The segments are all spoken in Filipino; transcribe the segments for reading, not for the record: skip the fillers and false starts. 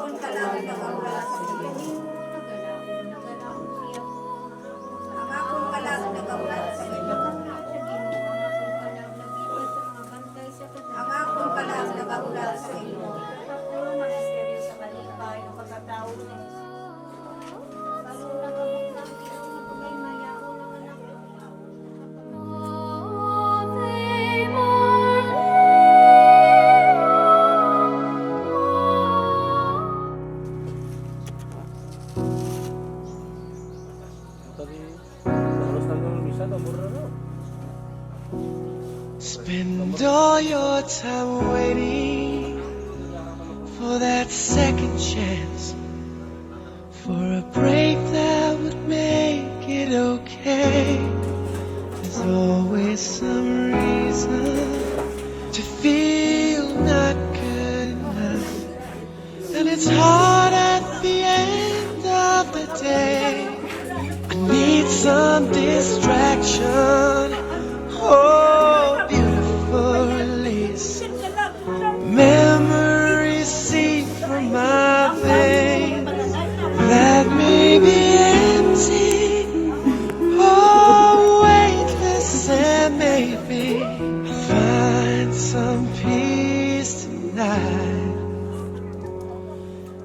akon kalang nagawala sa iyo. Ang akon kalang nagawala sa iyo. Ang akon kalang nagawala sa iyo. Spend all your time waiting for that second chance, for a break that would make it okay. There's always some reason to feel not good enough, and it's hard at the end of the day. I need some distraction. Oh, beautiful release. Memories seep from my veins that may be empty, oh, weightless, and maybe I'll find some peace tonight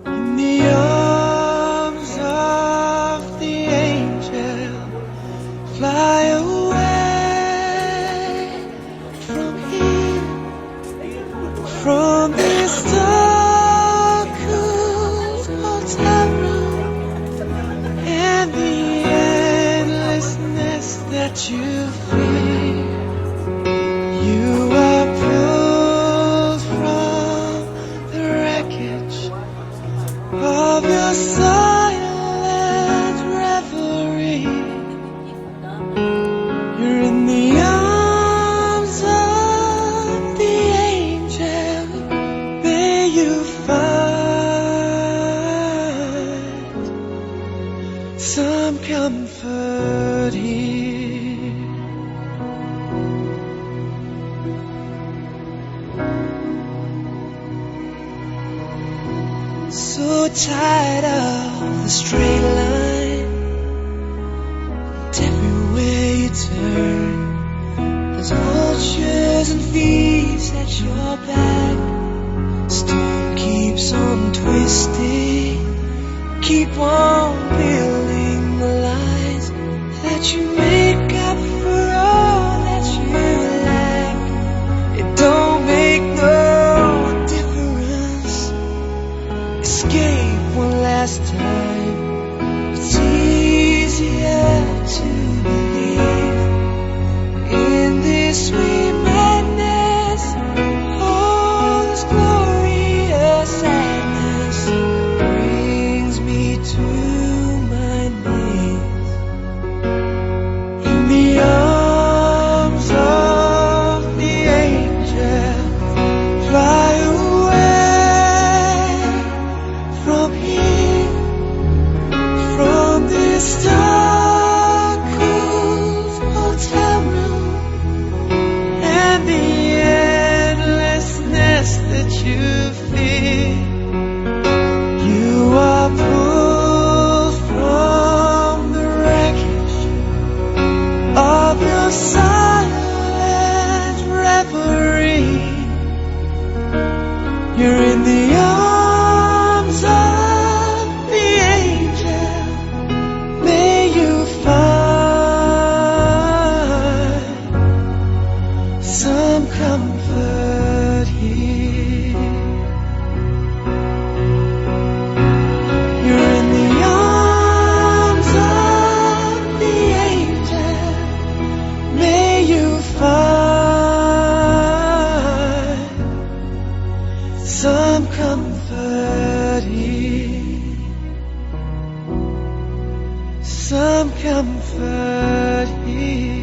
in the arms of the angel. Fly away from this dark, cool hotel room and the endlessness that you feel. You are pulled from the wreckage of your silent reverie. You're in the arms of the angel. May you find some comfort here. So tired of the straight line, and everywhere you turn, there's vultures and thieves at your back. Storm keeps on twisting, keep on building the lies that you make up for all that you lack. It don't make no difference. Escape one last time. It's easier to believe in this sweet madness. Oh, this glorious sadness brings me to my knees in the arms of the angel. Fly away from here, from this dark, cool hotel room and the endlessness that you feel. You are pulled from the wreckage of your silent reverie. You're in the arms of the angel. May you find some comfort here. You're in the arms of the angel. May you find some comfort here. Some comfort here.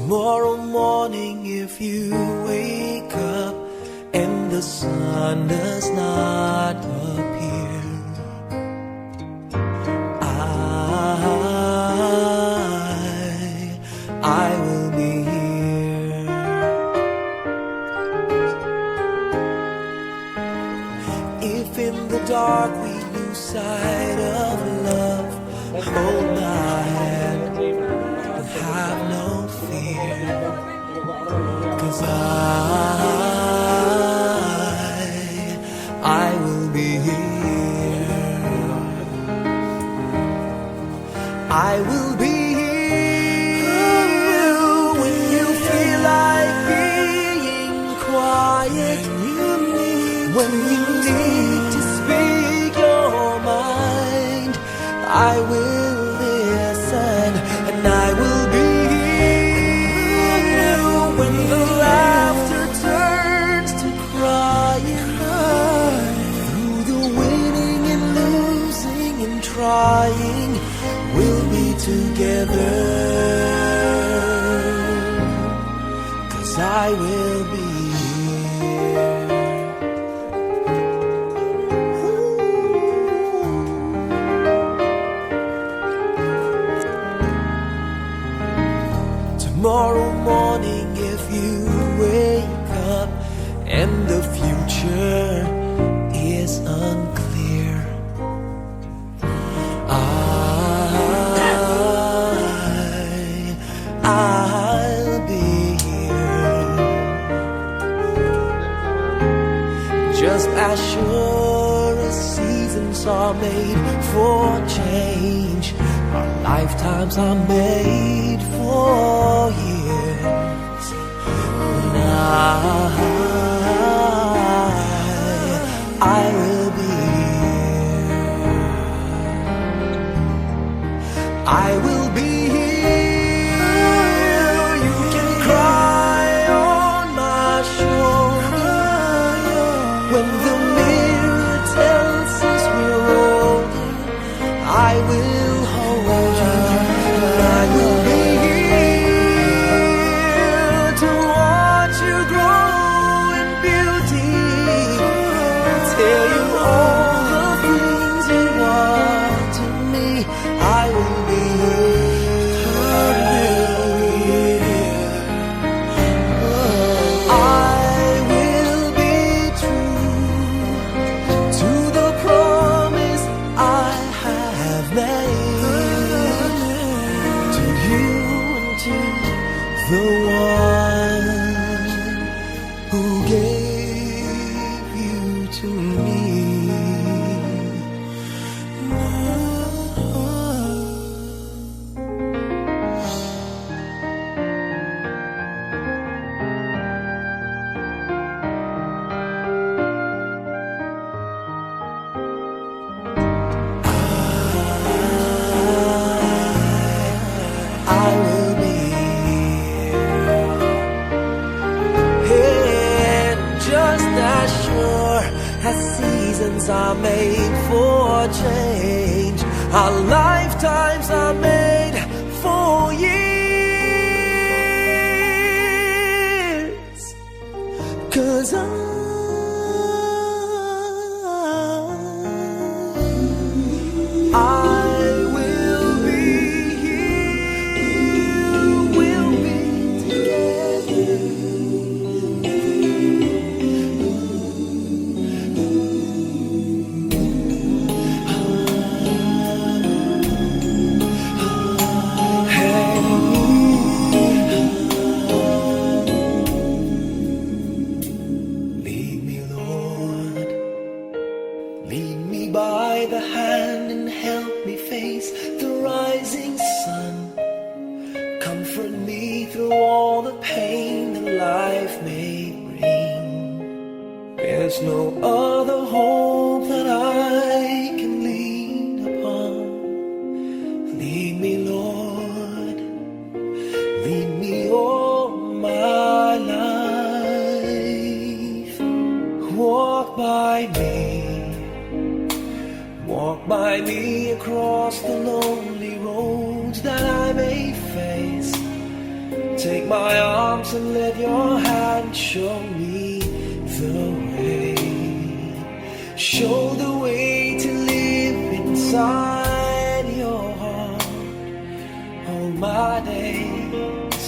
Tomorrow morning, if you wake up and the sun does not appear, I will be here. If in the dark we lose sight of love, hold my hand and have no fear, 'cause I will be here. I will be here when you feel like being quiet, when you need to speak your mind. I will listen, and I will be here when the laughter turns to crying. Through the winning and losing and trying, we'll be together, 'cause I will be here. Tomorrow morning, if you wake up and the future is unclear, I'll be here. Just as sure as seasons are made for change, our lifetimes are made for years. And I will be here. I will be here. You can cry on my shoulder when the mirror tells us we're older. I will hold you. I will be here to watch you grow in beauty, tell you all the things you are to me. I will be here. I will be true to the promise I have made to you and to the one who gave you to me. I will be here, and just as sure as seasons are made for change, our lifetimes are made for years. 'Cause I will be here. We'll be together. Lead me, Lord. Lead me by the hand and help me face the rising sun. Comfort me through all the pain that life may bring. There's no other hope that I can lean upon. Lead me, Lord. Lead me all my life. Walk by me. Walk by me across the lonely roads that I may face. Take my arms and let your hand show me the way. Show the way to live inside your heart. All my days,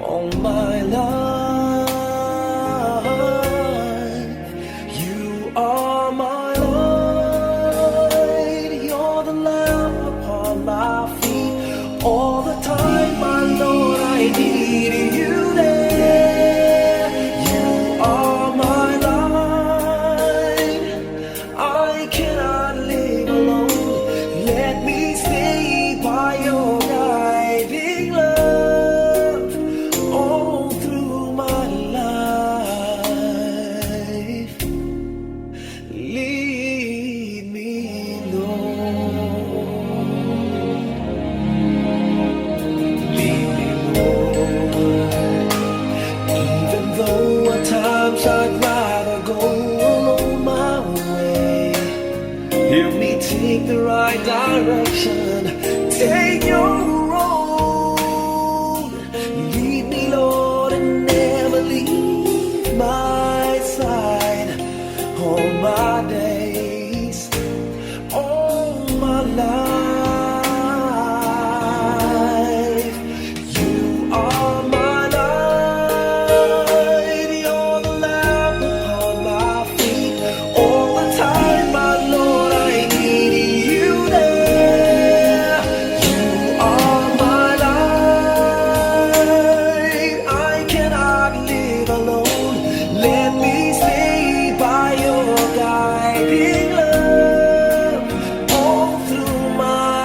all my life, you are my light. You're the lamp upon my feet. All the time, my Lord, I need you there. You are my light. I cannot live alone. Let me stay by your guiding love all through my life. Lead me, Lord. Lead me, Lord. Even though at times I'd rather go alone my way, help me take the right direction. Take your road. Lead me, Lord, and never leave my side. All my days, all my life, you are my light. You're the lamp upon my feet. All the time, my Lord, I need you there. You are my light. I cannot live alone. Let me stay by your guiding love all through my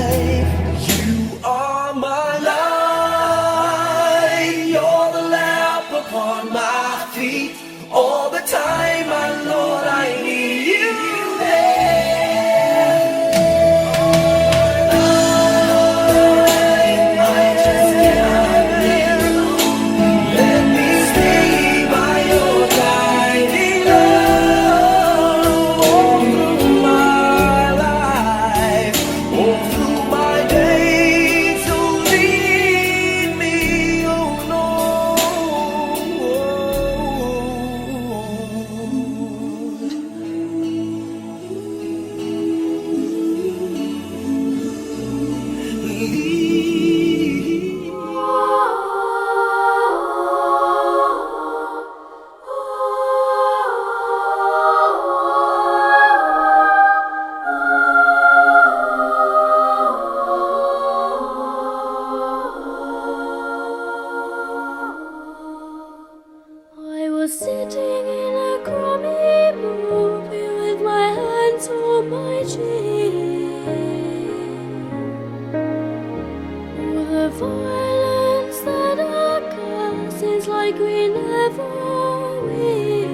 life. You are my light. You're the lamp upon my feet. All the time, my Lord, I need you there. I just cannot live alone. Let me stay by your guiding love all through my life, all through my days. So lead me, oh I was sitting in a crummy movie with my hands on my chin. With the violence that occurs, it's like we never win.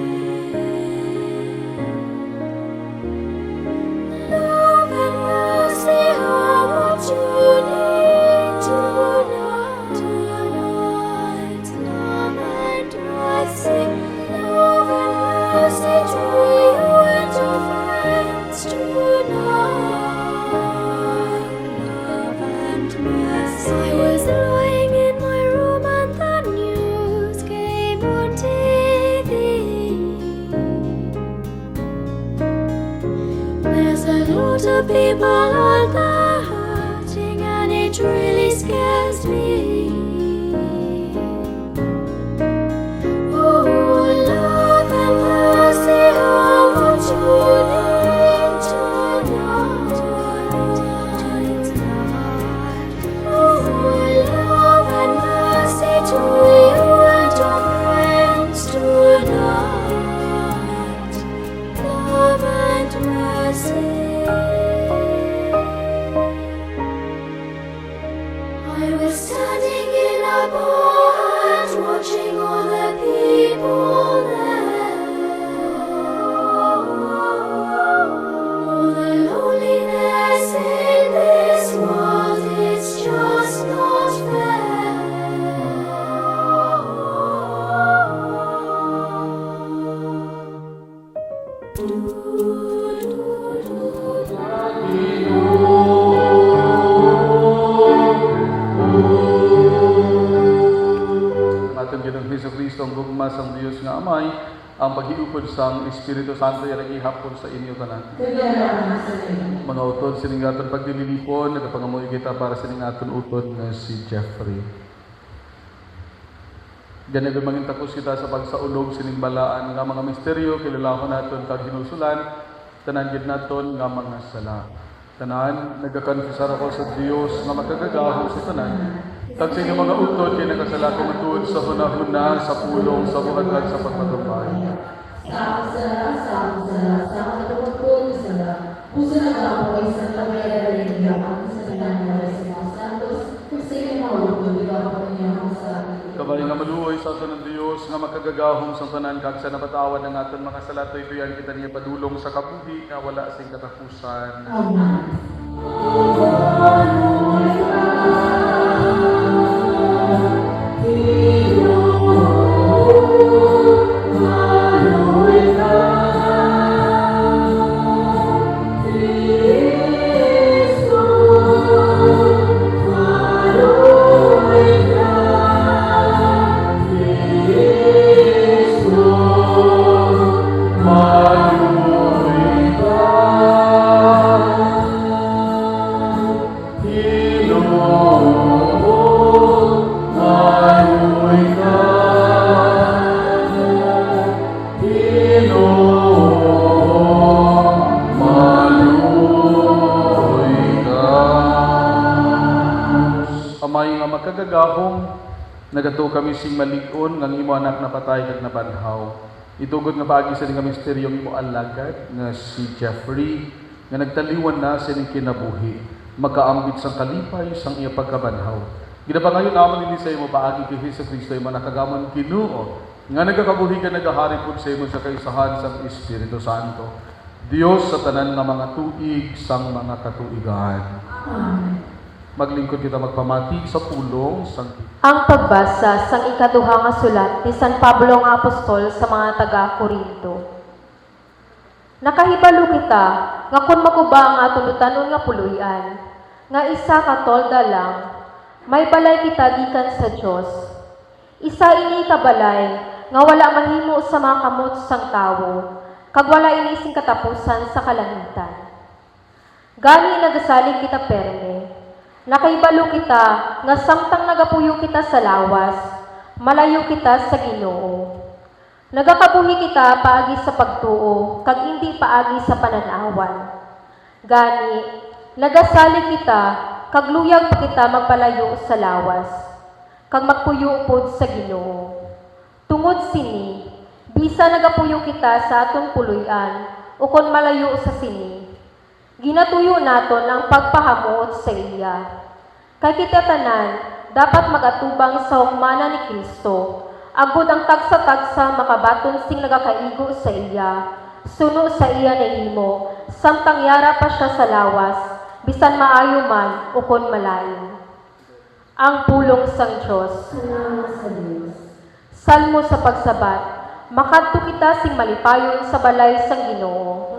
Love and mercy are what you need tonight. Love and mercy, love and mercy to you and your friends tonight. Love and mercy. I was lying in my room and the news came on TV. There's a lot of people out there hurting, and it really scares me. Oh, love and mercy are what you need tonight. Oh, love and mercy to you and your friends tonight. Love and mercy. I was standing in a bar and watching all the people there. amay, ang paghiupod sa Espiritu Santo yung naghihapon sa inyo tanan. Mga utod, sining aton pagdililipon, nagapangamuhi kita para sining aton utod nga si Jeffrey. Ganun mangin tapos kita sa pagsaulog sining balaan nga mga misteryo, kilala ko naton kag hinusulan, tanan gid naton nga mga sala. Tanan, nagkakonfesar ako sa Dios nga makagagahom sa tanan. Kag sa inyong mga utod, kay nakasala ko matuod sa hunahuna, sa pulong, sa buhat at sa pagmatumbay. Kabay nga maluoy sa aton ng Dios nga makagagahom sa tanan kag sa napatawad ng aton makasalato ito yan kita niya padulong sa kabuhi nga wala sing katapusan. Amay nga makagagahom, nagato kami sing malig-on ng imo anak na patay kag nabanhaw. Itugod nga paagi sa nga misteryong imo alagad nga si Jeffrey nga nagtaliwan na sa ining kinabuhi, makaambit sang kalipay sang iya pagkabanhaw. Ginapangayon naman ini sa imo paagi kay Jesucristo imo nakagamon Ginoo nga nagakabuhi ka nagahari pud sa imo sa kaisahan sang Espiritu Santo. Dios sa tanan nga mga tuig sang mga katuigan. Maglingkod kita magpamati sa pulong sang Ang pagbasa sang ikaduha nga sulat ni San Pablo nga apostol sa mga taga-Korinto. Nakahibalo kita nga kun maguba ang aton utanon nga puloy-an, nga isa ka tolda lang, may balay kita gikan sa Dios. Isa ini kabalay nga wala mahimo sa mga kamot sang tawo, kag wala ini sing katapusan sa kalangitan. Gani nagasalig kita perme. Nakaibalo kita nga samtang nagapuyo kita sa lawas, malayo kita sa Ginoo. Nagakabuhi kita paagi sa pagtuo, kag hindi paagi sa pananawan. Gani, nagasalig kita, kag luyag pa kita magpalayo sa lawas, kag magpuyo pod sa Ginoo. Tungod sini, bisa nagapuyo kita sa aton puloy-an, o kon malayo sa sini, ginatuyo naton ang pagpahamuot sa iya. Kay kita tanan, dapat magatubang sa hukmanan ni Kristo, agud ang tagsa-tagsa makabaton sing nagakaigo sa iya, suno sa iya na imo, samtang yara pa siya sa lawas, bisan maayo man o kon malayo. Ang pulong sang Diyos. Salmo sa pagsabat, makadto kita sing malipayon sa balay sang Ginoo.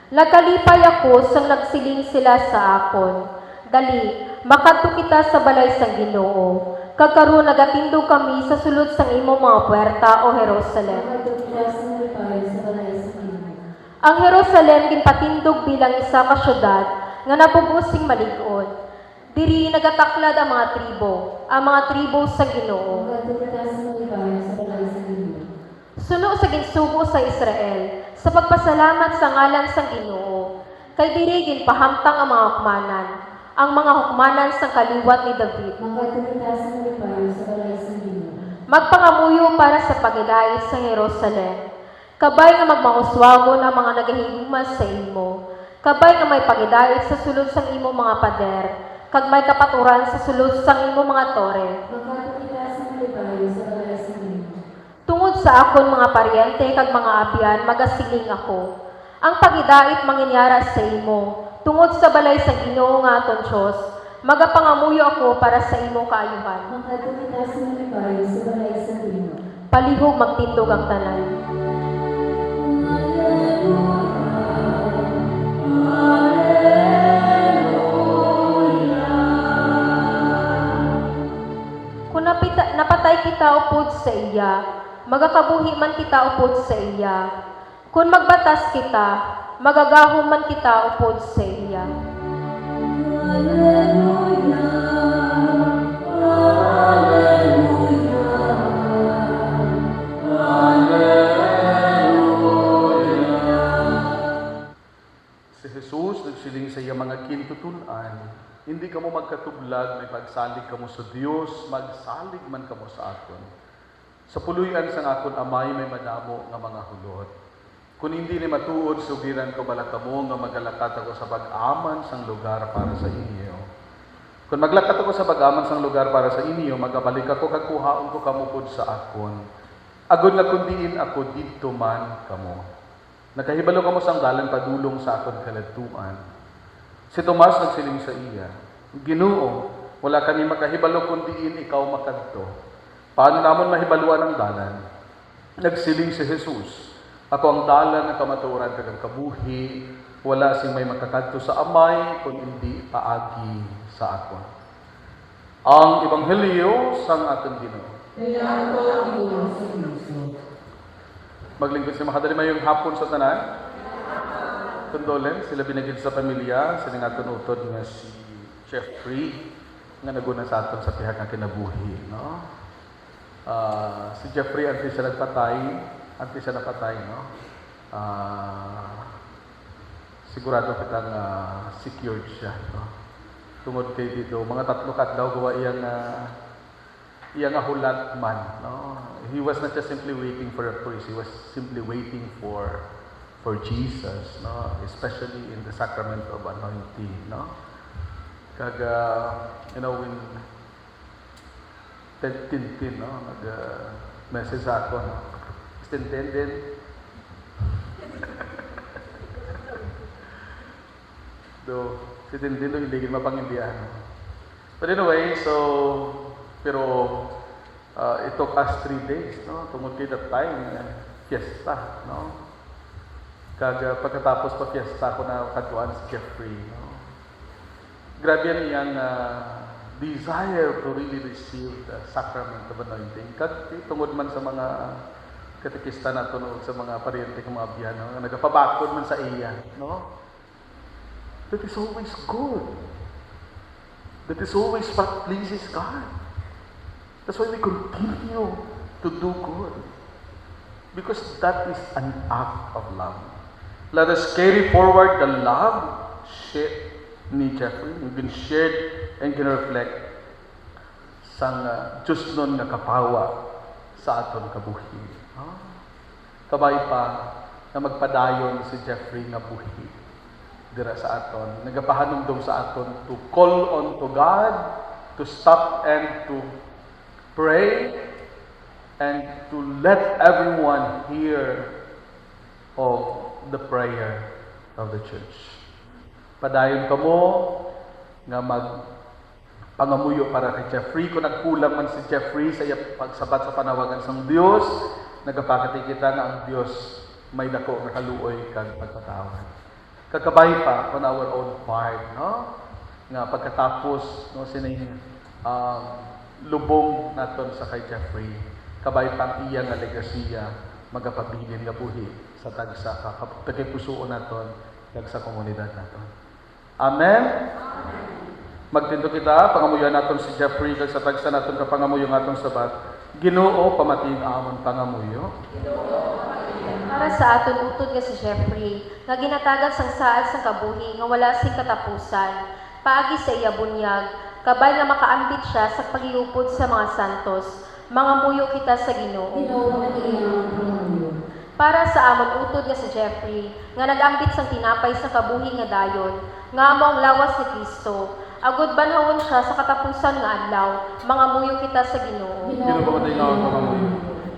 Nagkalipay ako sang nagsiling sila sa akon. Dali, makadto kita sa balay sang Ginoo. Kagkaroon nagatindog kami sa sulod sang imo mga puwerta o Jerusalem. Ang Jerusalem ginpatindog bilang isa ka syudad nga napubos sing malig-on. Diri nagataklad ang mga tribo sa Ginoo. Suno sa ginsugo sa Israel, sa pagpasalamat sa ngalan sang Ginoo, kay diri ginpahamtang ang mga hukmanan, ang mga hukmanan sang kaliwat ni David. Magpangamuyo para sa pagilait sa Jerusalem, kabay nga magmahuswagon ang mga nagahigumas sa imo, kabay nga may pagidait sa sulod sang imo mga pader, kag may kapaturan sa sulod sang imo mga tore. Tungod sa akon mga paryente kag mga abyan, magasiling ako. Ang pagidait manginyara sa imo, tungod sa balay sa Ginoo nga aton Dios, magapangamuyo ako para sa imo kaayuhan. Palihog magtindog ang tanan. Kung napatay kita o iya, magakabuhi man kita upod sa iya. Kung magbatas kita, magagahom man kita upod sa iya. Si Jesus nagsiling sa iya mga kintutunan, hindi ka mo magkatublag, may magsalig ka mo sa Dios, magsalig man ka mo sa akon. Sa puluyan sa akon amay may madamo nga mga hulot. Kung hindi ni matuod, sugiran ko bala ka mo nga magalakat ako sa bag-aman sang lugar para sa inyo. Kung maglakat ako sa bag-aman sang lugar para sa inyo, magabalik ako kagkuhaon ko kamupod sa akon. Agod na kundiin ako dito man kamo. Nakahibalo kamo sang dalan padulong sa akon kaladtuan. Si Tomas nagsiling sa iya, Ginoo, wala kami makahibalo kundiin ikaw makadto. Paano namon mahibaluan ang dalan? Nagsiling si Jesus, ako ang dalan na kamatuoran kag kabuhi, wala sing may makakadto sa amay kung hindi paagi sa akon. Ang ebanghelyo sang aton Ginoo. Maglingkod sa makadali mayong hapon sa tanan. Condolen sila binagid sa pamilya sa aton utod nga si Jeffrey nga naguna sa aton sa pihak nga kinabuhi, no? Si Jeffrey antes siya napatay, no? Sigurado kita nga secured siya, no? Tungod kay dito, mga 3 kadlaw gawa iyang hulat man, no? He was not just simply waiting for a priest, he was simply waiting for Jesus, no? Especially in the sacrament of anointing, no? Kaga, when Tintin, no? Nag-message ako, no? Tintin din. Si Tintin do hindi mapangindihan. But anyway, pero it took us 3 days, no? Tungod kay that time, fiesta, no? Kaga pagkatapos pa fiesta ko na kaduan si Jeffrey, no? Grabe yan iyang desire to really receive the sacrament of anointing. Tungod man sa mga katekista nato no, sa mga pariente kong mga biyan, no? Nagapabakod man sa iya, no? That is always good. That is always what pleases God. That's why we continue to do good. Because that is an act of love. Let us carry forward the love ni Jeffrey. We've been shared and can reflect sang Diyos nun nga kapawa sa aton kabuhi. Kabay pa na magpadayon si Jeffrey nga buhi dira sa aton. Nagapahanumdum sa aton to call on to God, to stop and to pray, and to let everyone hear of the prayer of the church. Padayon kamo nga pangamuyo para kay Jeffrey. Kung nagkulang man si Jeffrey sa iya pagsabat sa panawagan sang Dios, nagapakati kita nga ang Dios may dako nga kaluoy kag pagpatawad. Kakabay pa on our own part, no? Nga pagkatapos no sining lubong naton sa kay Jeffrey, kabay pang iya nga legasiya magapabilin nga buhi sa tagsa pusuon naton kag sa komunidad naton. Amen. Magtindo kita, pangamuyan naton si Jeffrey kag sa tagsa naton ka pangamuyo naton sabat. Ginoo pamating amon pangamuyo. Para sa aton utod nga si Jeffrey, nga ginatagan sang saad sang kabuhi nga wala sing katapusan, paagi sa iya bunyag, kabay nga makaambit siya sa pagiupod sa mga santos, mga muyo kita sa Ginoo. Para sa amon utod nga si Jeffrey, nga nagambit sang tinapay sa kabuhi nga dayon, nga amo ang lawas ni Kristo, agud banhawon siya sa katapusan nga adlaw, mga muyo kita sa Ginoo.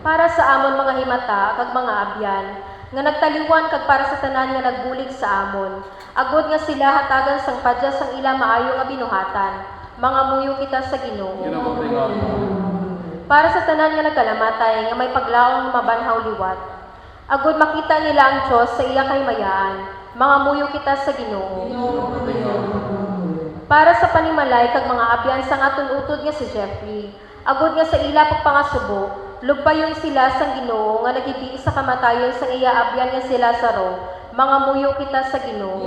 Para sa amon mga himata kag mga abyan, nga nagtaliwan kag para sa tanan nga nagbulig sa amon, agud nga sila hatagan sang padya sang ila maayo nga binuhatan, mga muyo kita sa Ginoo. Para sa tanan nga nagkalamatay nga may paglaong mabanhaw liwat, agud makita nila ang Dios sa iya kahimayaan, mga muyo kita sa Ginoo. Para sa panimalay kag mga abyan sang aton utod nga si Jeffrey, agud nga sa ila pagpangasubo, lugpayon sila sang Ginoo nga nagibi sa kamatayon sang iaabyan nga si Lazaro, mga muyo kita sa Ginoo.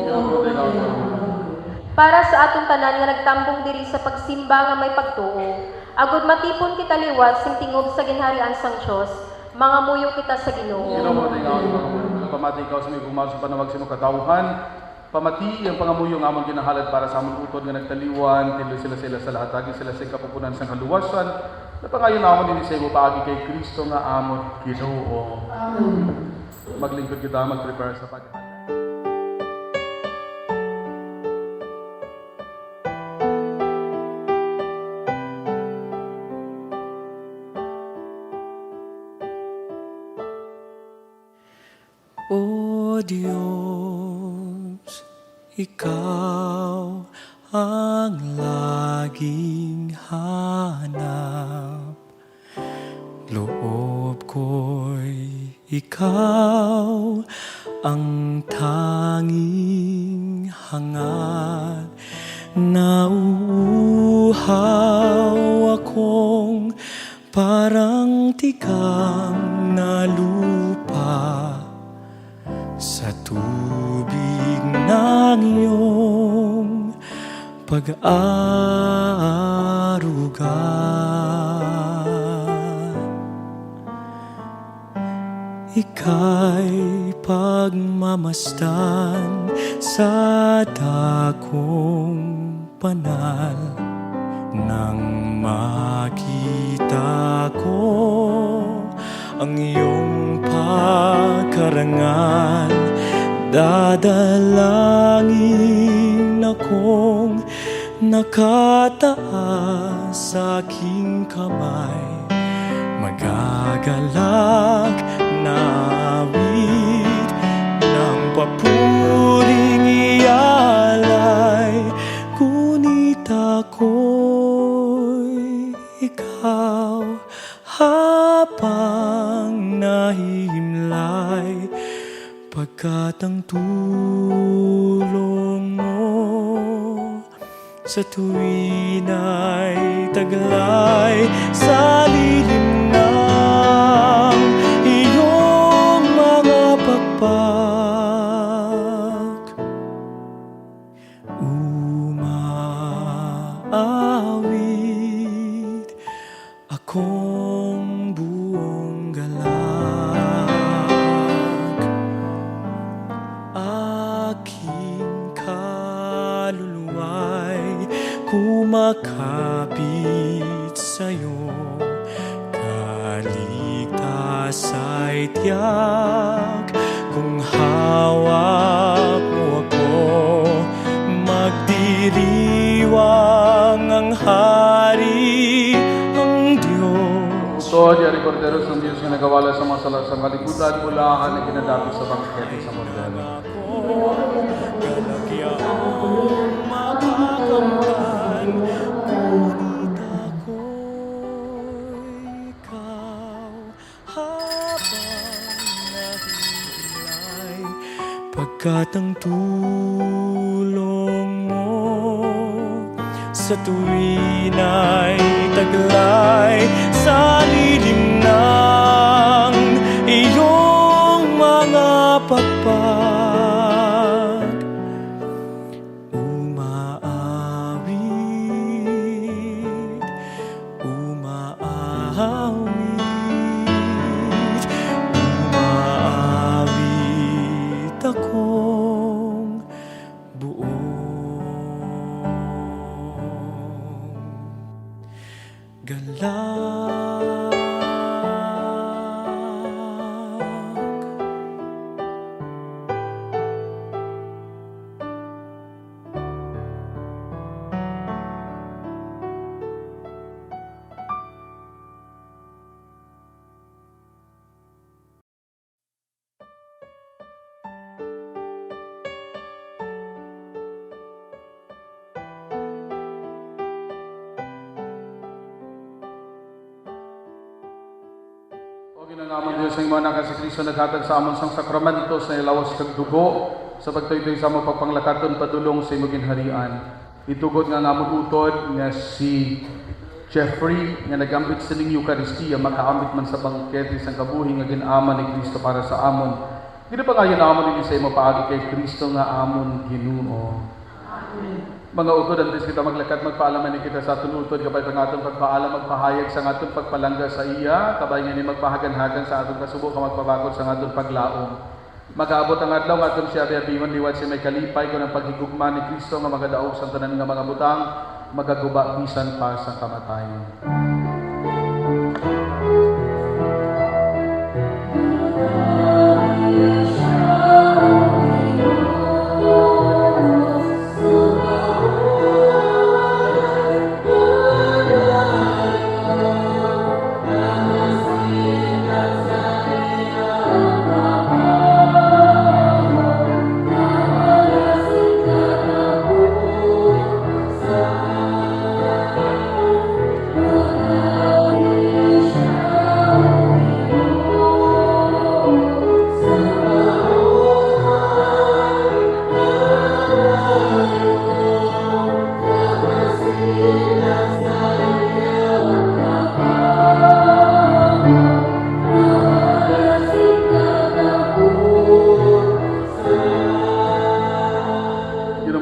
Para sa atong tanan nga nagtambong diri sa pagsimba nga may pagtuo, agud matipon kita liwat sing tingob sa ginharian sang Dios, mga muyo kita sa Ginoo. Pamati ikaw sa may gumawa sa panawag sa mga katawhan. Pamati ang pangamuyo nga among ginahalad para sa among utod nga nagtaliwan, tilo sila sa lahat, agi sila sa kapupunan sa kaluwasan. Napangayon amon din sa iyo paagi kay Kristo nga amon Ginoo. Maglingkod kita, mag-prepare sa paghahalad. O Diyos, Ikaw ang laging hanap. Loob ko'y Ikaw ang tanging hangat. Nauuhaw akong parang tikang na lupa sa tubig ng iyong pag-aaruga. Ika'y pagmamasdan sa dakong banal. Nang makita ko ang iyong pagkarangal, dadalangin akong nakataas sa aking kamay. Magagalak na awit ng papuring ialay, ngunit ako'y ikaw habang nahihimlay, pagkat ang tulong mo sa tuwin ay taglay sa lilim ng iyong mga pakpak. Umaawit akong buong galak, aking kaluluwa'y kumakapit sa'yo. Kaligtas ay tiyak kung hawak mo ako. Magdiriwang ang hari, ang Diyos. So, di Corderos ng Diyos nga nagawala sa mga salat sa kalikutan, mula na ginadapi sa bangkete sa Cordero. Kalagyaong makakamtan, ngunit ako'y ikaw habang nahihilay, pagkat ang tulong mo sa tuwin ay taglay sa lilim ng iyong mga pakpak. Umaawit, umaawit, umaawit akong buong galak. O ginanaman Diyos ang mga anak si Kristo naghatag sa amon sang sakramento sa ilawas kag dugo sa pagtuytoy sa among pagpanglakaton padulong sa imong ginharian. Itugod nga amon utod nga si Jeffrey, nga nagambit sa ning Eucharistia, makaambit man sa bangkete sa kabuhi nga ginama ni Kristo para sa amon. Dili pa kayo naamon din sa imo paagi kay Kristo nga amon Ginoo. Mga utod, antes kita maglakad, magpaalaman ni kita sa aton utod, kabay ang aton pagpaalam, magpahayag sa aton pagpalangga sa iya, kabay nga ni magpahagan-hagan sa aton kasubo, ka magpabakod sa aton paglaom. Mag-aabot ang adlaw nga aton siya biyabiwan liwat si may kalipay ko ng paghigugma ni Kristo nga magadaog sa tanan nga mga butang, magaguba bisan pa sa kamatayon.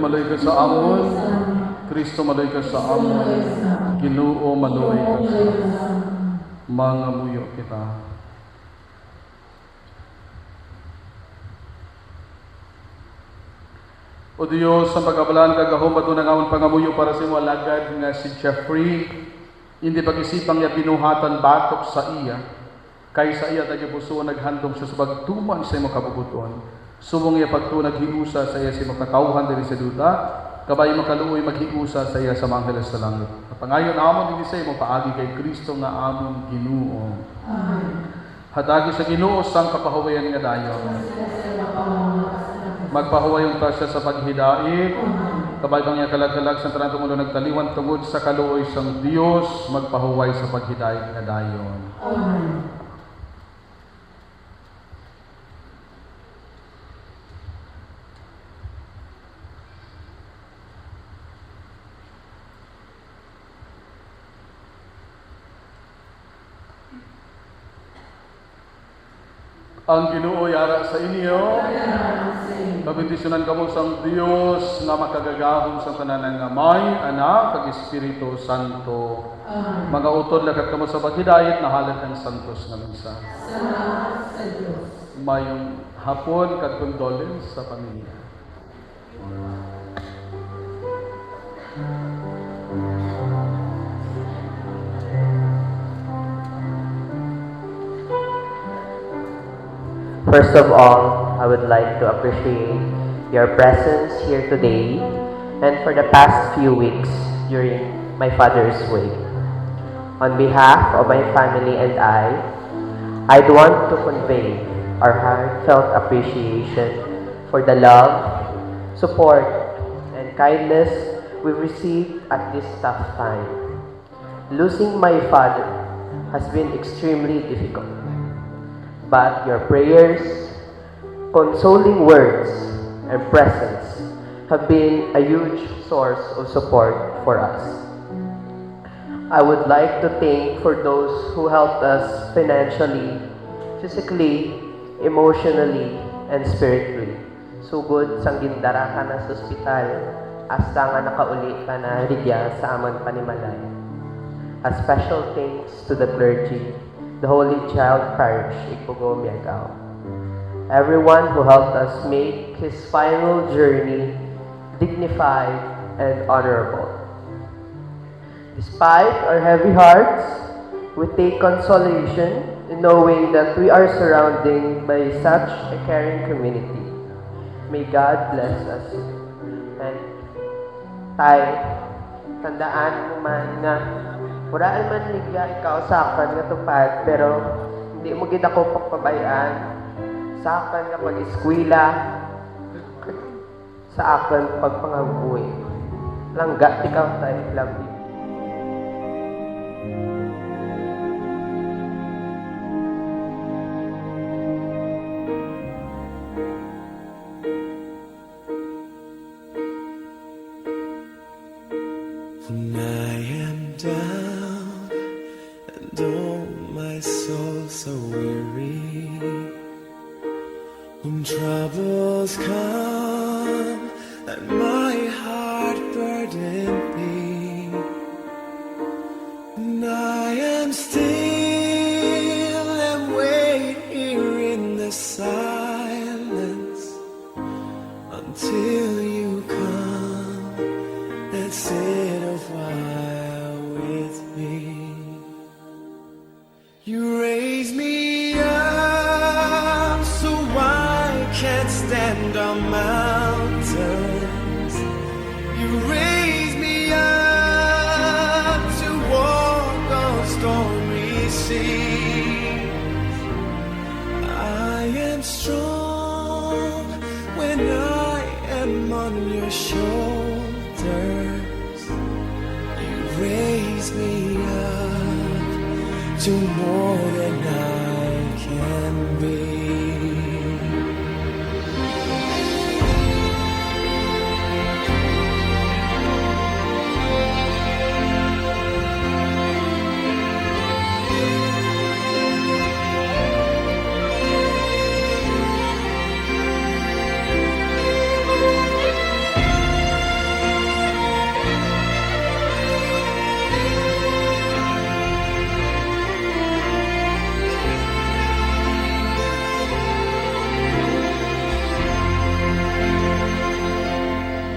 Maloy ka sa amon, Kristo maloy ka sa amon, Ginoo maloy ka sa mga muyo kita. O Diyos, ang pagkabalaan kagahom at unang amon pangamuyo para sa imo alagad nga si Jeffrey, hindi pag-isipang niya binuhatan batok sa iya, kay sa iya tagipuso naghandom sa subagtuman sa imo kabubuton. Subong iya pagtunag hiusa sa iya sa makakauhan diri sa duta, kabay makaluoy maghiusa sa iya sa mga angeles sa langit. Pangayon amon dinhi sa imo paagi kay Kristo nga amon Ginoo. Amen. Hatagi sa Ginoo sang kapahuwayan nga dayon. Magpahuwayon ta siya sa paghidait. Kabay bang iya kalag-kalag sa tanang tumulo nagtaliwan tungod sa kaluoy sang Dios, magpahuway sa paghidait nga dayon. Amen. Ang Ginoo yara sa inyo. Kabindisyonan kamo sang Dios nga makagagahom sa tanan nga Amay, Anak, kag Espiritu Santo. Amen. Mga utod lakat kamo sa paghidayet na halad ng santos nga misa. Salamat sa Dios. Mayong hapon kag condolence sa pamilya. First of all, I would like to appreciate your presence here today and for the past few weeks during my father's wake. On behalf of my family and I'd want to convey our heartfelt appreciation for the love, support, and kindness we've received at this tough time. Losing my father has been extremely difficult. But your prayers, consoling words, and presence have been a huge source of support for us. I would like to thank for those who helped us financially, physically, emotionally, and spiritually. Sugod sang gindara ka na sa ospital, hasta nga nakauli ka na rigya sa amang panimalay. A special thanks to the clergy, the Holy Child Parish, Igpugo, Miagao. Everyone who helped us make his final journey dignified and honorable. Despite our heavy hearts, we take consolation in knowing that we are surrounded by such a caring community. May God bless us. And tayo, tandaan mo man na wala man ligya ikaw sa akin nga tupad, pero hindi mo gid ako pagpabayaan sa akin nga pag-eskwela, sa akin pagpangabuhi. Langga, ikaw tayo, love you. When I am down troubles come and my heart burdened be, and I am still and wait here in the silence until you come and sit a while with me. You raise me up so I can't stand on mountains. You raise me up to walk on stormy seas. I am strong when I am on your shoulders. You raise me up to more than I can be.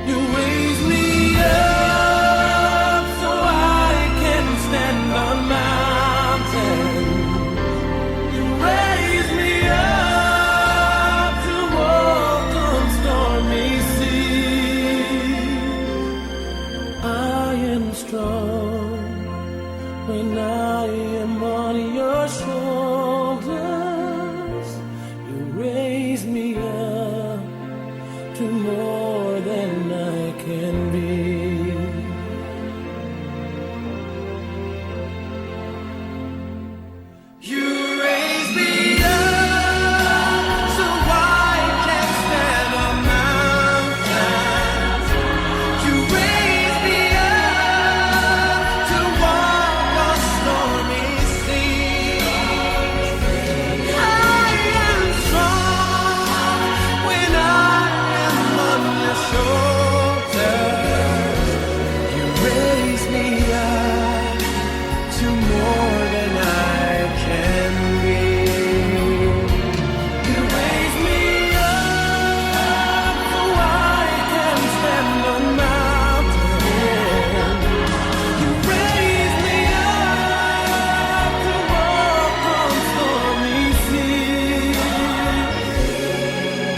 You raise me up so I can stand on mountains. You raise me up to walk on stormy seas. I am strong when I am on your shoulders. You raise me up to more than I can be. You raise me up so I can stand on mountains. You raise me up to walk on stormy seas. I am strong when I am on your shoulders. You raise me up to more than I can be. You raise me up so I can stand on mountains. You raise me up to walk on stormy seas.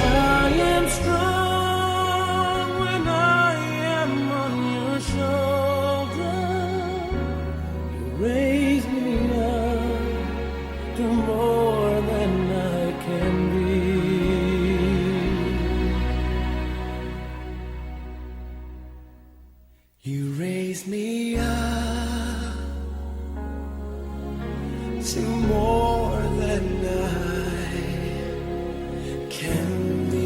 I am strong when I am on your shoulder. You raise me up to more than I can be. You raise me up to more than I can be.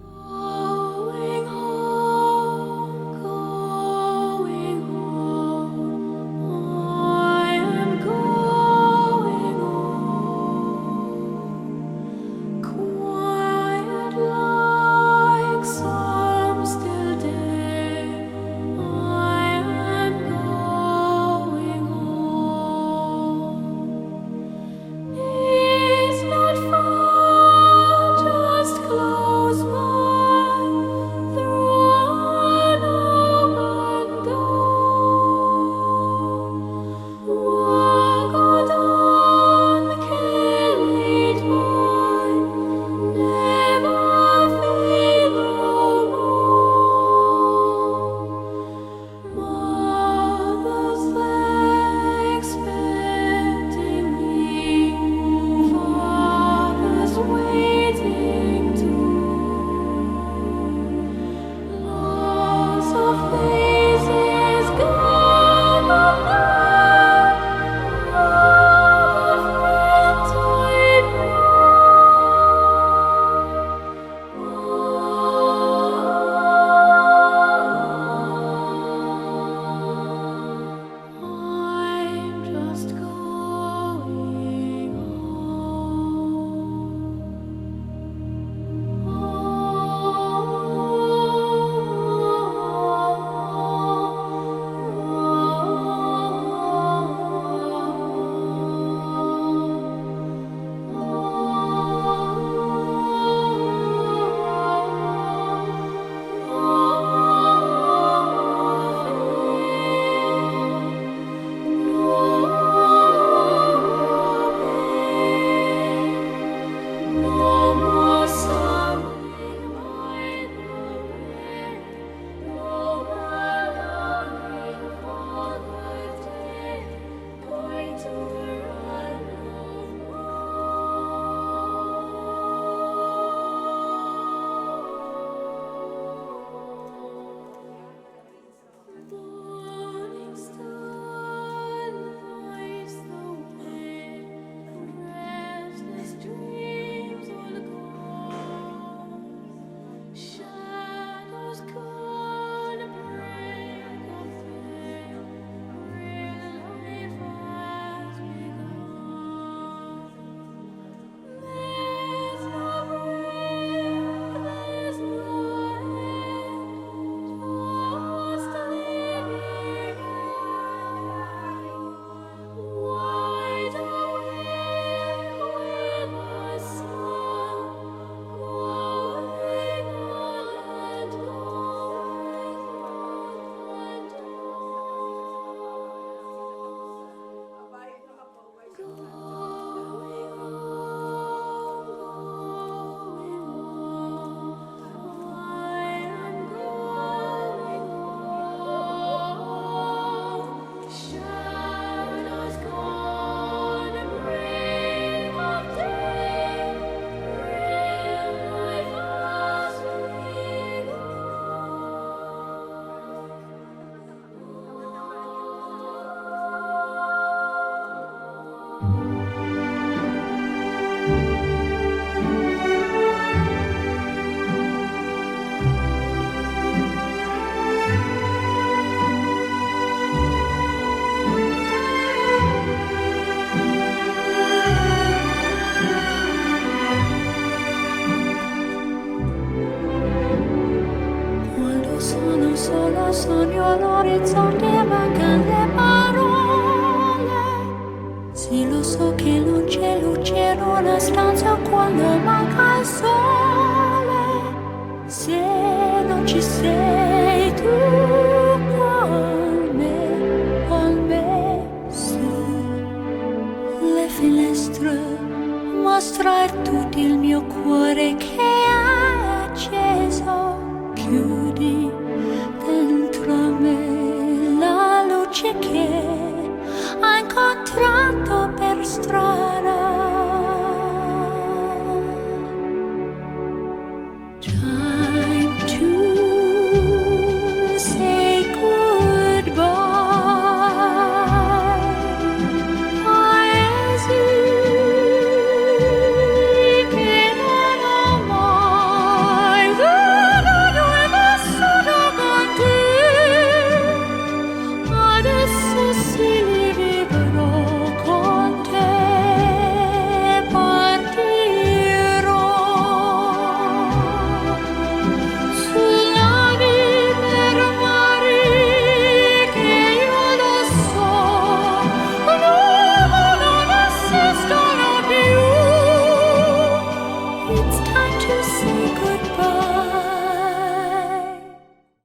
Going home, going home. I am going home. Quiet life. Quando sono sola sogno all'orizzonte mancano le parole. Sì, lo so che non c'è luce in una stanza quando manca il sole. Se non ci sei tu con me, su le finestre mostrar tutto il mio cuore che è acceso. Chiudi dentro me la luce che ha incontrato per strada.